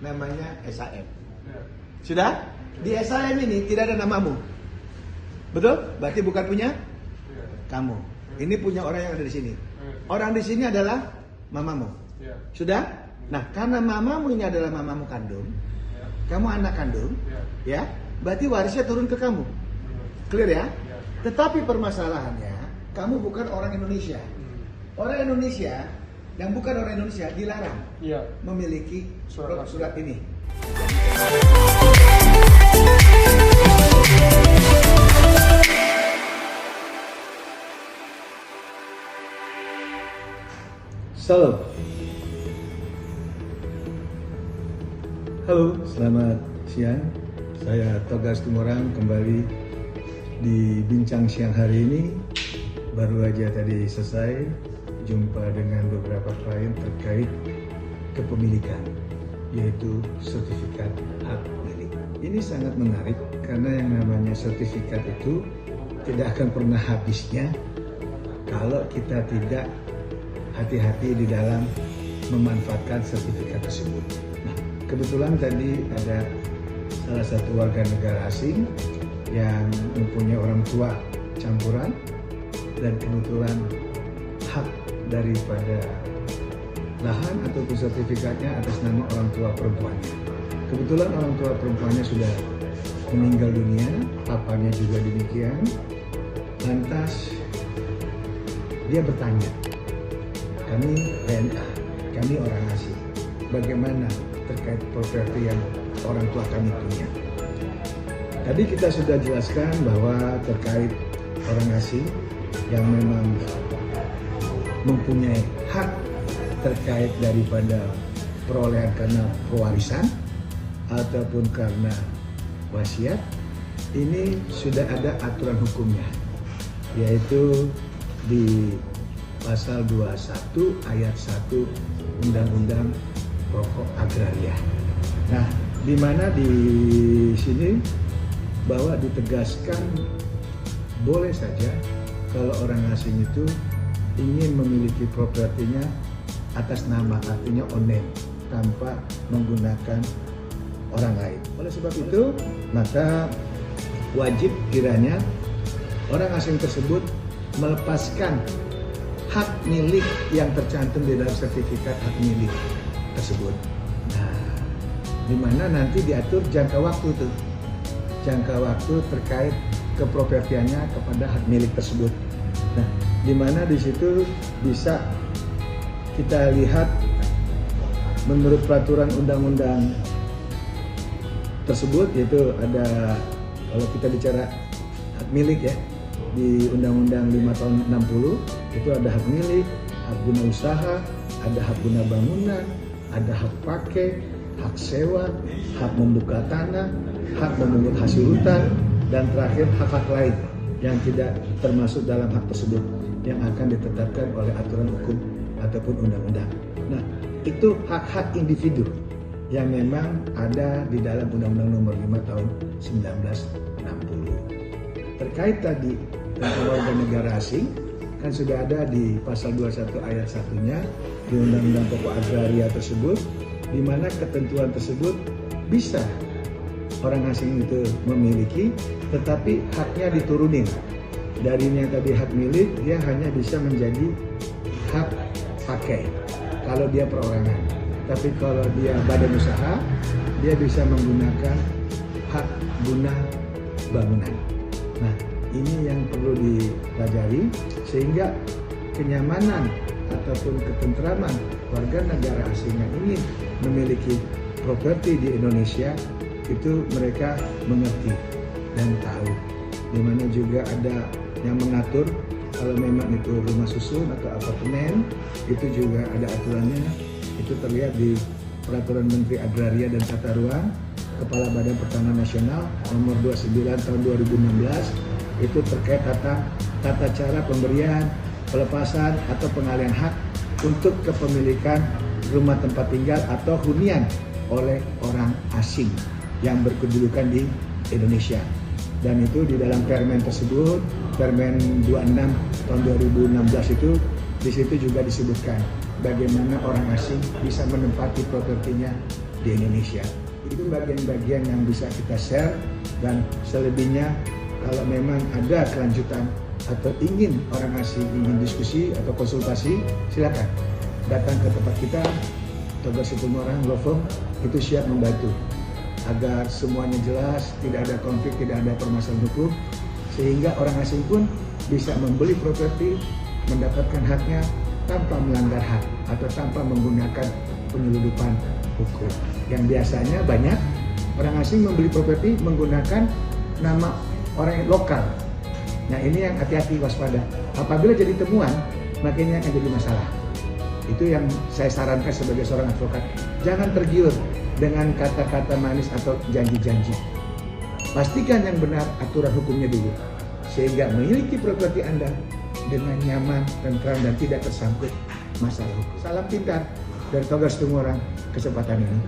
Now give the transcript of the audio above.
namanya SAM. Sudah? Di SAM ini tidak ada namamu. Betul? Berarti bukan punya kamu. Ini punya orang yang ada di sini. Orang di sini adalah mamamu. Sudah? Nah, karena mamamu ini adalah mamamu kandung, kamu anak kandung, ya, berarti warisnya turun ke kamu. Clear ya? Tetapi permasalahannya, kamu bukan orang Indonesia. Orang Indonesia yang bukan orang Indonesia dilarang memiliki surat ini. Salam. Halo, selamat siang. Saya Togas Tumorang kembali di Bincang Siang hari ini. Baru aja tadi selesai jumpa dengan beberapa klien terkait kepemilikan, yaitu sertifikat hak milik. Ini sangat menarik karena yang namanya sertifikat itu tidak akan pernah habisnya kalau kita tidak hati-hati di dalam memanfaatkan sertifikat tersebut. Nah, kebetulan tadi ada salah satu warga negara asing yang mempunyai orang tua campuran dan kebetulan hak daripada lahan ataupun sertifikatnya atas nama orang tua perempuannya. Kebetulan orang tua perempuannya sudah meninggal dunia, papanya juga demikian. Lantas dia bertanya, kami WNA, kami orang asing, bagaimana terkait properti yang orang tua kami punya? Tadi kita sudah jelaskan bahwa terkait orang asing yang memang mempunyai hak terkait daripada perolehan karena pewarisan ataupun karena wasiat, ini sudah ada aturan hukumnya, yaitu di Pasal 21 ayat 1 Undang-Undang Pokok Agraria. Nah, di mana di sini bahwa ditegaskan boleh saja kalau orang asing itu ingin memiliki propertinya atas nama, artinya onen, tanpa menggunakan orang lain. Oleh sebab itu, maka wajib kiranya orang asing tersebut melepaskan hak milik yang tercantum di dalam sertifikat hak milik tersebut. Nah, di mana nanti diatur jangka waktu itu, jangka waktu terkait kepropertiannya kepada hak milik tersebut. Nah, di mana di situ bisa kita lihat menurut peraturan undang-undang tersebut, yaitu ada, kalau kita bicara hak milik ya, di Undang-Undang 5 tahun 60 itu ada hak milik, hak guna usaha, ada hak guna bangunan, ada hak pakai, hak sewa, hak membuka tanah, hak memungut hasil hutan, dan terakhir hak-hak lain yang tidak termasuk dalam hak tersebut yang akan ditetapkan oleh aturan hukum ataupun undang-undang. Nah, itu hak-hak individu yang memang ada di dalam Undang-Undang Nomor 5 tahun 1960. Terkait tadi tentang warga negara asing, kan sudah ada di Pasal 21 ayat 1-nya di Undang-Undang Pokok Agraria tersebut, di mana ketentuan tersebut bisa orang asing itu memiliki, tetapi haknya diturunin. Darinya tadi hak milik, dia hanya bisa menjadi hak pakai kalau dia perorangan. Tapi kalau dia badan usaha, dia bisa menggunakan hak guna bangunan. Nah, ini yang perlu dipelajari sehingga kenyamanan ataupun ketentraman warga negara asing yang ingin memiliki properti di Indonesia itu mereka mengerti dan tahu. Di mana juga ada yang mengatur kalau memang itu rumah susun atau apartemen, itu juga ada aturannya. Itu terlihat di Peraturan Menteri Agraria dan Tata Ruang Kepala Badan Pertanahan Nasional Nomor 29 tahun 2016, itu terkait tata cara pemberian, pelepasan atau pengalihan hak untuk kepemilikan rumah tempat tinggal atau hunian oleh orang asing yang berkedudukan di Indonesia. Dan itu di dalam Permen tersebut, Permen 26 tahun 2016 itu, di situ juga disebutkan bagaimana orang asing bisa menempati propertinya di Indonesia. Itu bagian-bagian yang bisa kita share, dan selebihnya kalau memang ada kelanjutan atau ingin orang asing ingin diskusi atau konsultasi, silakan datang ke tempat kita, Toga Situmorang Law Firm itu siap membantu agar semuanya jelas, tidak ada konflik, tidak ada permasalahan hukum, sehingga orang asing pun bisa membeli properti, mendapatkan haknya tanpa melanggar hak atau tanpa menggunakan penyeludupan hukum. Yang biasanya banyak orang asing membeli properti menggunakan nama orang lokal. Nah, ini yang hati-hati, waspada. Apabila jadi temuan, maka ini akan jadi masalah. Itu yang saya sarankan sebagai seorang advokat. Jangan tergiur dengan kata-kata manis atau janji-janji. Pastikan yang benar aturan hukumnya dulu, sehingga memiliki properti Anda dengan nyaman, tentram, dan tidak tersangkut masalah hukum. Salam pintar dari Toga Situmorang kesempatan ini.